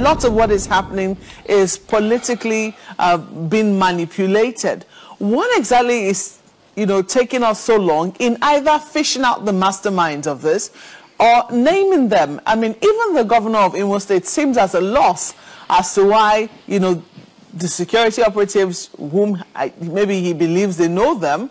lot of what is happening is politically being manipulated. What exactly is, taking us so long in either fishing out the masterminds of this or naming them? I mean, even the governor of Imo State seems at a loss as to why, the security operatives, whom maybe he believes they know them,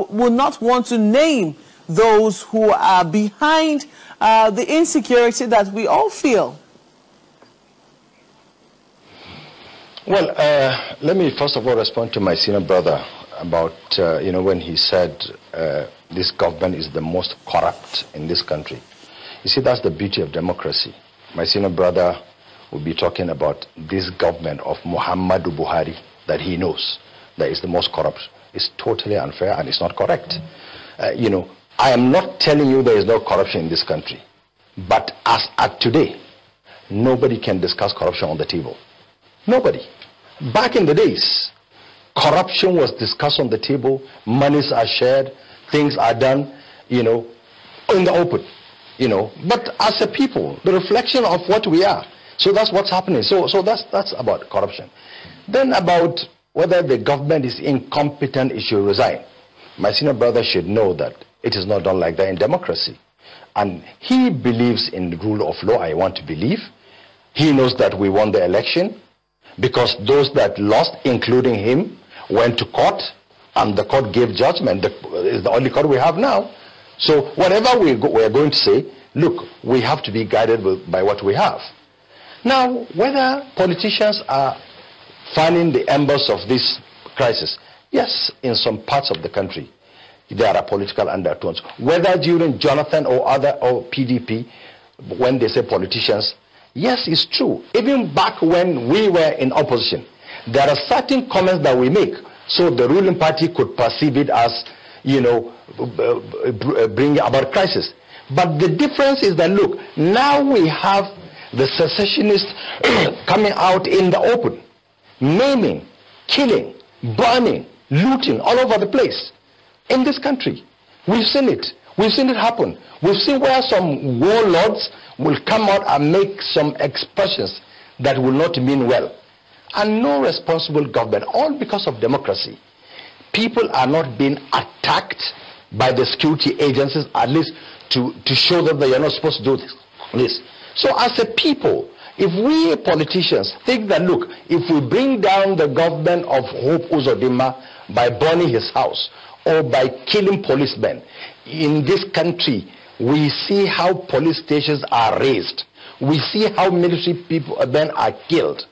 will not want to name those who are behind the insecurity that we all feel. Well, let me first of all respond to my senior brother about, when he said this government is the most corrupt in this country. You see, that's the beauty of democracy. My senior brother will be talking about this government of Muhammadu Buhari that he knows that is the most corrupt. It's totally unfair and it's not correct. I am not telling you there is no corruption in this country, but as at today, nobody can discuss corruption on the table. Nobody. Back in the days, corruption was discussed on the table, monies are shared, things are done, in the open, But as a people, the reflection of what we are, so that's what's happening. So that's about corruption. Then about whether the government is incompetent, it should resign. My senior brother should know that it is not done like that in democracy. And he believes in the rule of law. I want to believe. He knows that we won the election because those that lost, including him, went to court and the court gave judgment. It's the only court we have now. So whatever we are going to say, look, we have to be guided by what we have. Now, whether politicians are fanning the embers of this crisis, yes, in some parts of the country, there are political undertones. Whether during Jonathan or PDP, when they say politicians, yes, it's true. Even back when we were in opposition, there are certain comments that we make, so the ruling party could perceive it as, bring about crisis. But the difference is that, look, now we have the secessionists coming out in the open, maiming, killing, burning, looting all over the place in this country. We've seen it. We've seen it happen. We've seen where some warlords will come out and make some expressions that will not mean well. And no responsible government, all because of democracy. People are not being attacked by the security agencies, at least to show them that you're not supposed to do this. So as a people, if we politicians think that, look, if we bring down the government of Hope Uzodinma by burning his house or by killing policemen, in this country, we see how police stations are razed. We see how military people then are killed.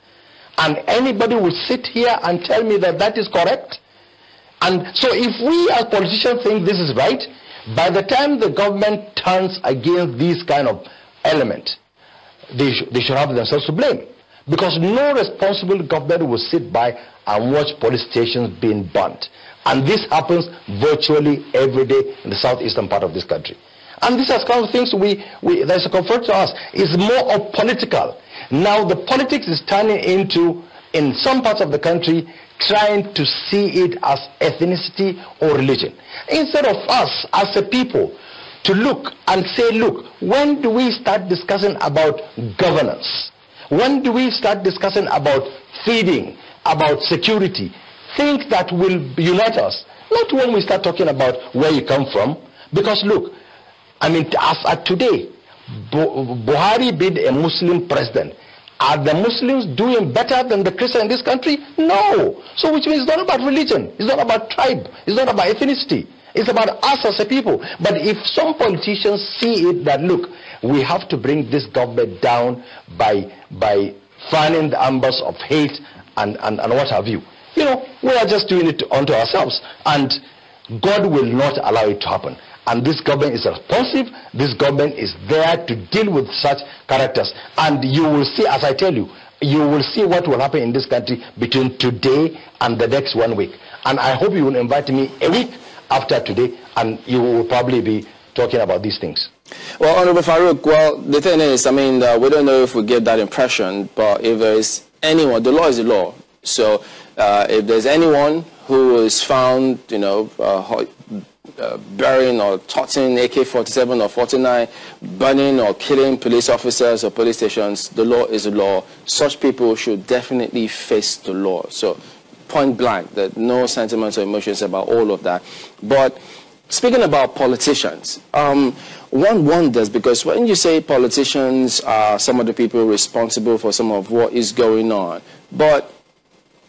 And anybody will sit here and tell me that that is correct? And so if we as politicians think this is right, by the time the government turns against these kind of elements, they should have themselves to blame. Because no responsible government will sit by and watch police stations being burnt. And this happens virtually every day in the southeastern part of this country. And these are kind of things there's a comfort to us. It's more of political. Now the politics is turning into, in some parts of the country, trying to see it as ethnicity or religion. Instead of us as a people to look and say, look, when do we start discussing about governance? When do we start discussing about feeding, about security? Things that will unite us. Not when we start talking about where you come from. Because look, I mean, as at today, Buhari being a Muslim president, are the Muslims doing better than the Christians in this country? No. So which means it's not about religion. It's not about tribe. It's not about ethnicity. It's about us as a people. But if some politicians see it that, look, we have to bring this government down by fanning the embers of hate and what have you. We are just doing it unto ourselves. And God will not allow it to happen. And this government is responsive. This government is there to deal with such characters. And you will see, as I tell you, you will see what will happen in this country between today and the next 1 week. And I hope you will invite me a week after today, and you will probably be talking about these things. Well, Honorable Farouk, well, the thing is, I mean, we don't know if we get that impression, but if there is anyone, the law is the law. So if there's anyone who is found, burying or tossing AK-47 or 49, burning or killing police officers or police stations, the law is the law. Such people should definitely face the law. So point blank, that no sentiments or emotions about all of that. But speaking about politicians, one wonders, because when you say politicians are some of the people responsible for some of what is going on, but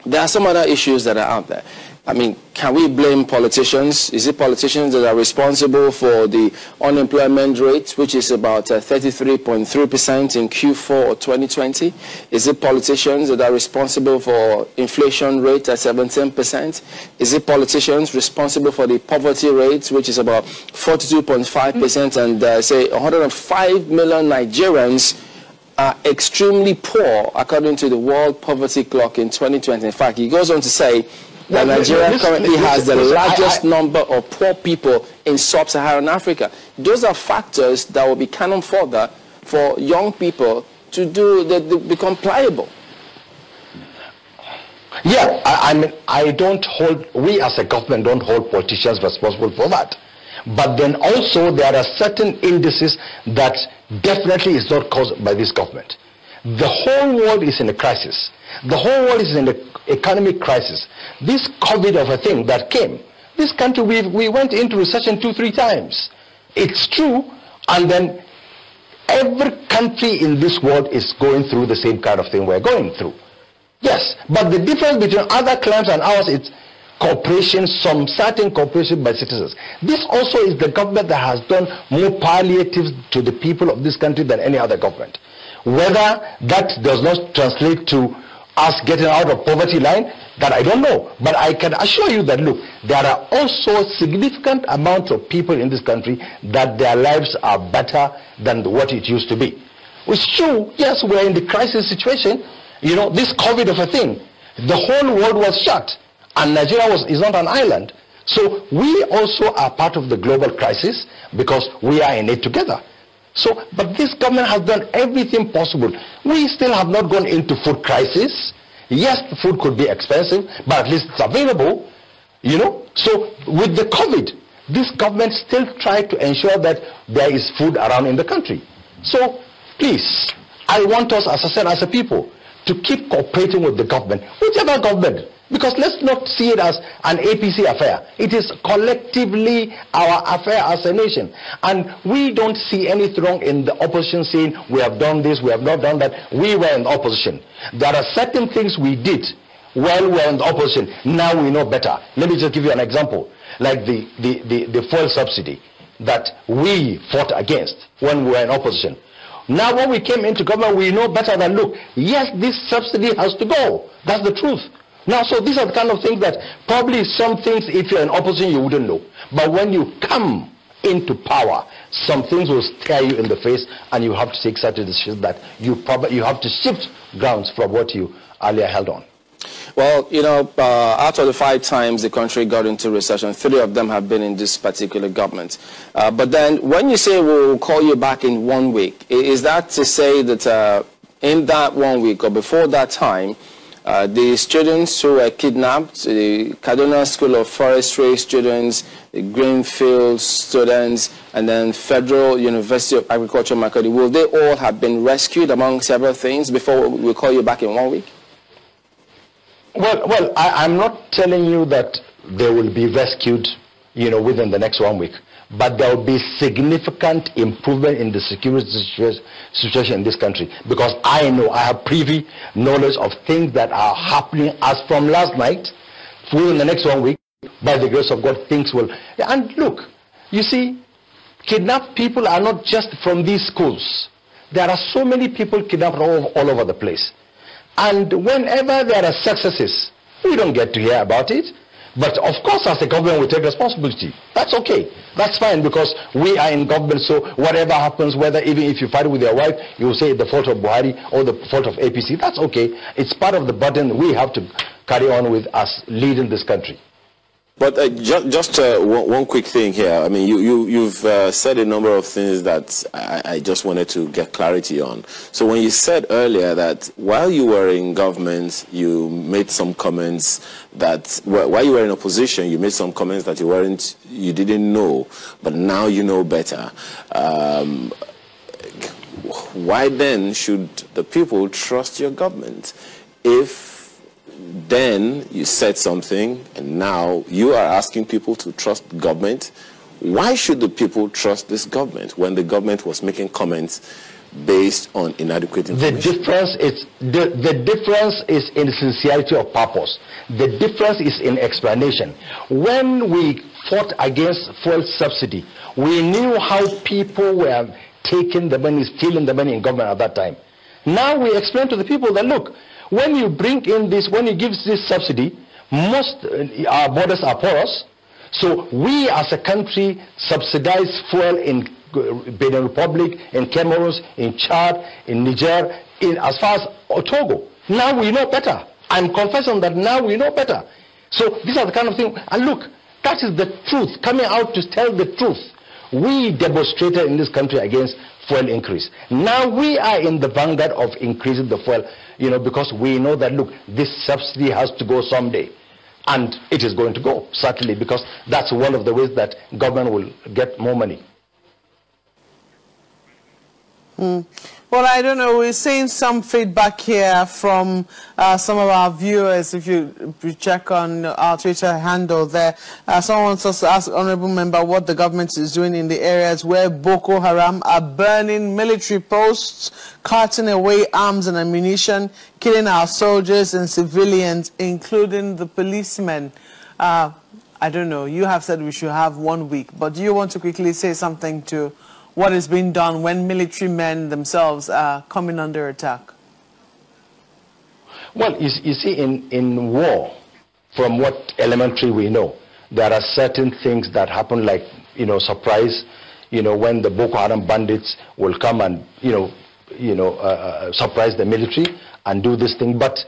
there are some other issues that are out there. I mean, can we blame politicians? Is it politicians that are responsible for the unemployment rate, which is about 33.3% in Q4 of 2020? Is it politicians that are responsible for inflation rate at 17%? Is it politicians responsible for the poverty rate, which is about 42.5%, and say 105 million Nigerians are extremely poor, according to the World Poverty Clock in 2020. In fact, he goes on to say that Nigeria currently has the largest number of poor people in sub-Saharan Africa. Those are factors that will be cannon fodder for young people to become pliable. Yeah, I mean, we as a government don't hold politicians responsible for that. But then also there are certain indices that definitely is not caused by this government. The whole world is in a crisis. The whole world is in an economic crisis. This COVID of a thing that came, this country, we went into recession 2-3 times. It's true, and then every country in this world is going through the same kind of thing we're going through. Yes, but the difference between other claims and ours is cooperation, some certain cooperation by citizens. This also is the government that has done more palliatives to the people of this country than any other government. Whether that does not translate to us getting out of poverty line, that I don't know. But I can assure you that, look, there are also significant amounts of people in this country that their lives are better than what it used to be. It's true, yes, we're in the crisis situation. You know, this COVID of a thing, the whole world was shut, and Nigeria is not an island. So we also are part of the global crisis because we are in it together. So, but this government has done everything possible. We still have not gone into food crisis. Yes, the food could be expensive, but at least it's available, you know. So with the COVID, this government still tried to ensure that there is food around in the country. So please, I want us, as I said, as a people, to keep cooperating with the government, whichever government. Because let's not see it as an APC affair. It is collectively our affair as a nation. And we don't see anything wrong in the opposition saying, we have done this, we have not done that. We were in the opposition. There are certain things we did while we were in the opposition. Now we know better. Let me just give you an example. Like the fuel subsidy that we fought against when we were in opposition. Now when we came into government, we know better than, look, yes, this subsidy has to go. That's the truth. Now, so these are the kind of things that probably some things, if you're in opposition, you wouldn't know. But when you come into power, some things will stare you in the face, and you have to take certain decisions that you have to shift grounds from what you earlier held on. Well, you know, out of the 5 times the country got into recession, 3 of them have been in this particular government. But then when you say we'll call you back in 1 week, is that to say that in that 1 week or before that time, the students who were kidnapped, the Kaduna School of Forestry students, the Greenfield students, and then Federal University of Agriculture, Makodi, will they all have been rescued among several things before we call you back in 1 week? Well, I'm not telling you that they will be rescued, you know, within the next 1 week. But there will be significant improvement in the security situation in this country. Because I know, I have privy knowledge of things that are happening as from last night. Within the next 1 week, by the grace of God, things will... And look, you see, kidnapped people are not just from these schools. There are so many people kidnapped all over the place. And whenever there are successes, we don't get to hear about it. But of course, as a government, we take responsibility. That's okay. That's fine, because we are in government, so whatever happens, whether even if you fight with your wife, you will say it's the fault of Buhari or the fault of APC. That's okay. It's part of the burden we have to carry on with us leading this country. But just one quick thing here. I mean, you've said a number of things that I just wanted to get clarity on. So when you said earlier that while you were in government, you made some comments that, while you were in opposition, you made some comments that you didn't know, but now you know better. Why then should the people trust your government if then you said something and now you are asking people to trust the government? Why should the people trust this government when the government was making comments based on inadequate information? The difference is in sincerity of purpose. The difference is in explanation. When we fought against fuel subsidy, we knew how people were taking the money, stealing the money in government at that time. Now we explain to the people that, look, when you bring in this, when you give this subsidy, most our borders are porous. So we as a country subsidize fuel in Benin Republic, in Cameroon, in Chad, in Niger, as far as Togo. Now we know better. I'm confessing that now we know better. So these are the kind of things. And look, that is the truth, coming out to tell the truth. We demonstrated in this country against fuel increase. Now we are in the vanguard of increasing the fuel, because we know that, look, this subsidy has to go someday. And it is going to go, certainly, because that's one of the ways that government will get more money. Well, I don't know. We're seeing some feedback here from some of our viewers. If you check on our Twitter handle there, someone wants us to ask Honorable Member what the government is doing in the areas where Boko Haram are burning military posts, carting away arms and ammunition, killing our soldiers and civilians, including the policemen. I don't know. You have said we should have 1 week, but do you want to quickly say something to what is being done when military men themselves are coming under attack? Well, you see, in war, from what elementary we know, there are certain things that happen, like, surprise, when the Boko Haram bandits will come and, surprise the military and do this thing. But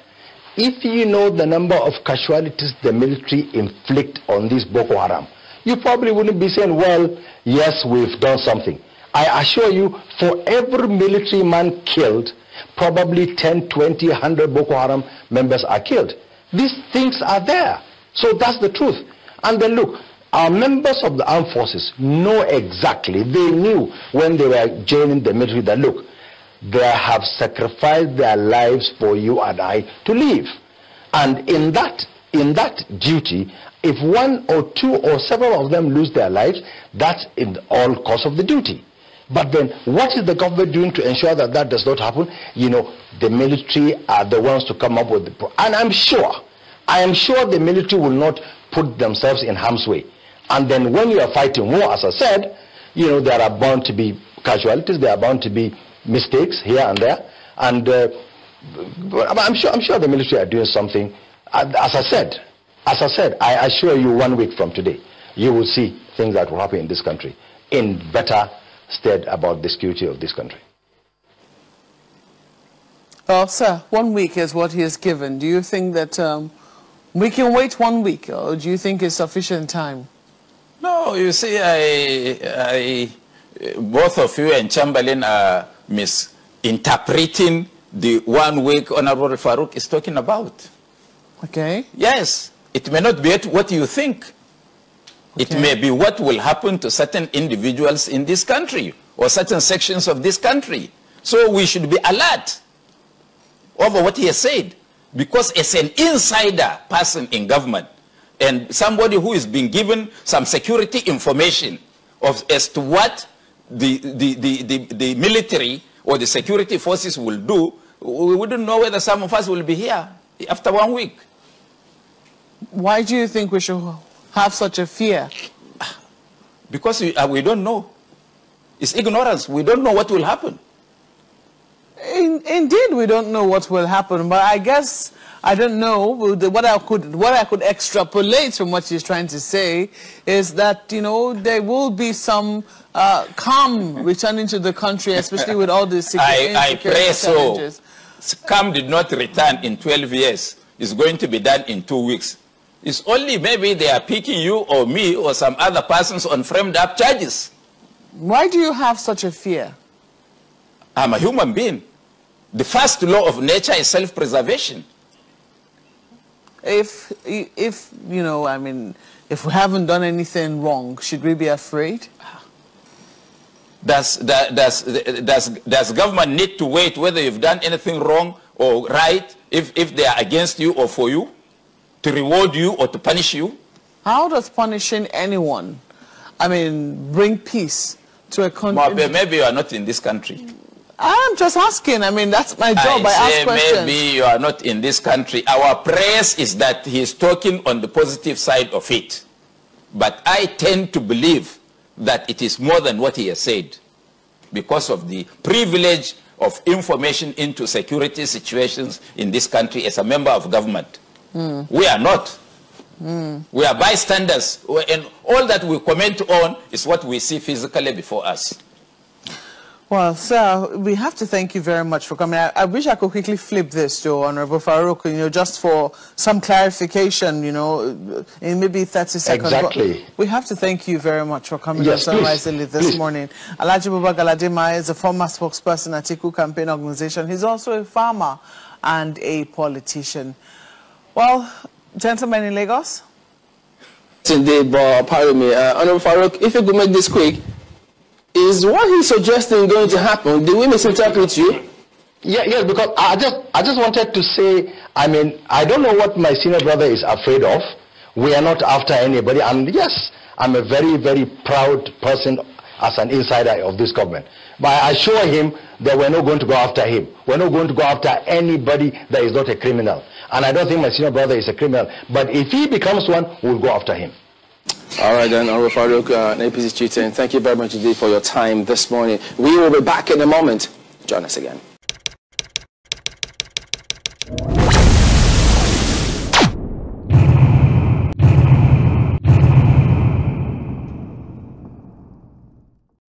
if you know the number of casualties the military inflict on these Boko Haram, you probably wouldn't be saying, well, yes, we've done something. I assure you, for every military man killed, probably 10, 20, 100 Boko Haram members are killed. These things are there. So that's the truth. And then look, our members of the armed forces know exactly, they knew when they were joining the military that, look, they have sacrificed their lives for you and I to live. And in that duty, if one or two or several of them lose their lives, that's in all cause of the duty. But then what is the government doing to ensure that that does not happen? The military are the ones to come up with and I am sure the military will not put themselves in harm's way. And then when you are fighting war, as I said, there are bound to be casualties, there are bound to be mistakes here and there. And I'm sure the military are doing something. As I said, I assure you 1 week from today, you will see things that will happen in this country in better stead about the security of this country. Well, sir, 1 week is what he has given. Do you think that we can wait 1 week, or do you think it's sufficient time? No, you see, both of you and Chamberlain are misinterpreting the 1 week Honorable Farouk is talking about. Okay. Yes, it may not be what you think. It may be what will happen to certain individuals in this country or certain sections of this country. So we should be alert over what he has said, because as an insider person in government and somebody who is being given some security information as to what the military or the security forces will do, we wouldn't know whether some of us will be here after 1 week. Why do you think we should have such a fear? Because we don't know. It's ignorance. We don't know what will happen. Indeed, we don't know what will happen. But I guess, I don't know, what I could extrapolate from what he's trying to say is that, there will be some calm returning to the country, especially with all the security I pray challenges. So. Calm did not return in 12 years. It's going to be done in 2 weeks. It's only maybe they are picking you or me or some other persons on framed up charges. Why do you have such a fear? I'm a human being. The first law of nature is self-preservation. If you know, I mean, if we haven't done anything wrong, should we be afraid? Does government need to wait whether you've done anything wrong or right if they are against you or for you, to reward you or to punish you? How does punishing anyone, I mean, bring peace to a country? Maybe you are not in this country. I'm just asking. I mean, that's my job. I ask questions. Maybe you are not in this country. Our praise is that he is talking on the positive side of it. But I tend to believe that it is more than what he has said, because of the privilege of information into security situations in this country as a member of government. We are not. We are bystanders, and all that we comment on is what we see physically before us. Well, sir, we have to thank you very much for coming. I wish I could quickly flip this to Honorable Farouk, you know, just for some clarification, you know, in maybe 30 seconds. Exactly. But we have to thank you very much for coming to Sunrise Elite this morning. Alhaji Buba Galadima is a former spokesperson at Atiku Campaign Organization. He's also a farmer and a politician. Well, gentlemen in Lagos. Indeed, but pardon me, Honorable Farouk, if you could make this quick, is what he's suggesting going to happen? Did we misinterpret you? Yes, because I just wanted to say, I mean, I don't know what my senior brother is afraid of. We are not after anybody. And yes, I'm a very, very proud person as an insider of this government. But I assure him that we're not going to go after him. We're not going to go after anybody that is not a criminal. And I don't think my senior brother is a criminal. But if he becomes one, we'll go after him. All right then, Honorable Farouk, APC Chieftain, thank you very much indeed for your time this morning. We will be back in a moment. Join us again.